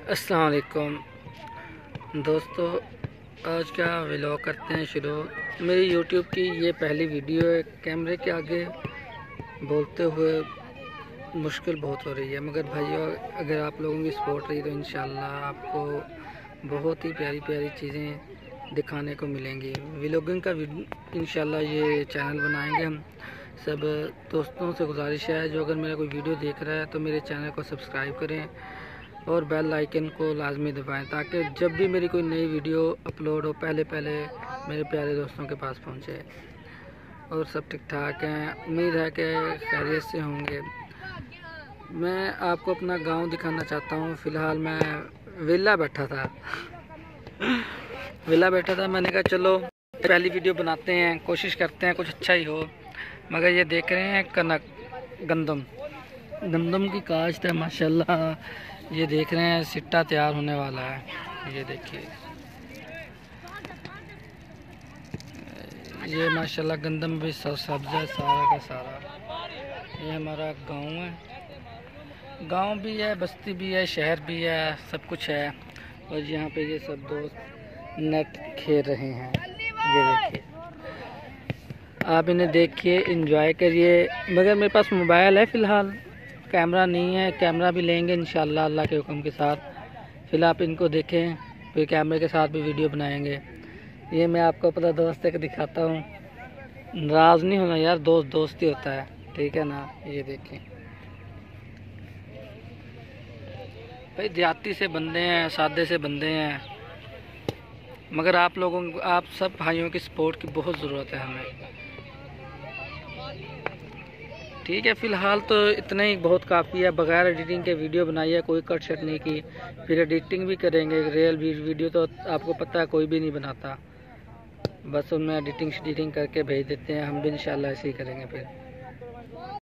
अस्सलाम वालेकुम दोस्तों, आज का व्लॉग करते हैं शुरू। मेरी यूट्यूब की ये पहली वीडियो है। कैमरे के आगे बोलते हुए मुश्किल बहुत हो रही है, मगर भाइयों अगर आप लोगों की सपोर्ट रही तो इंशाल्लाह आपको बहुत ही प्यारी प्यारी चीज़ें दिखाने को मिलेंगी। व्लॉगिंग का इंशाल्लाह ये चैनल बनाएंगे हम। सब दोस्तों से गुजारिश है, जो अगर मेरा कोई वीडियो देख रहा है तो मेरे चैनल को सब्सक्राइब करें और बेल आइकन को लाजमी दबाएं, ताकि जब भी मेरी कोई नई वीडियो अपलोड हो पहले मेरे प्यारे दोस्तों के पास पहुंचे। और सब ठीक ठाक हैं, उम्मीद है कि खैरियत से होंगे। मैं आपको अपना गांव दिखाना चाहता हूं। फ़िलहाल मैं विला बैठा था मैंने कहा चलो पहली वीडियो बनाते हैं, कोशिश करते हैं कुछ अच्छा ही हो। मगर ये देख रहे हैं कनक गंदम की काश्त है माशाल्लाह। ये देख रहे हैं सिट्टा तैयार होने वाला है। ये देखिए, ये माशाल्लाह गंदम भी सब्ज़ है सारा का सारा। ये हमारा गांव है, गांव भी है, बस्ती भी है, शहर भी है, सब कुछ है। और यहाँ पे ये सब दोस्त नेट खेल रहे हैं। ये देखिए, आप इन्हें देखिए, एंजॉय करिए। मगर मेरे पास मोबाइल है फ़िलहाल, कैमरा नहीं है। कैमरा भी लेंगे इंशाल्लाह अल्लाह के हुक्म के साथ। फिलहाल आप इनको देखें, फिर कैमरे के साथ भी वीडियो बनाएंगे। ये मैं आपको अपना दोस्त एक दिखाता हूँ। नाराज़ नहीं होना यार, दोस्त ही होता है, ठीक है ना। ये देखें भाई, देहाती से बंदे हैं, सादे से बंदे हैं, मगर आप सब भाइयों की सपोर्ट की बहुत ज़रूरत है हमें। ठीक है, फ़िलहाल तो इतना ही बहुत काफ़ी है। बगैर एडिटिंग के वीडियो बनाई है, कोई कट शट नहीं की। फिर एडिटिंग भी करेंगे। रियल वीडियो तो आपको पता है कोई भी नहीं बनाता, बस उनमें एडिटिंग करके भेज देते हैं। हम भी इंशाल्लाह ऐसे ही करेंगे फिर।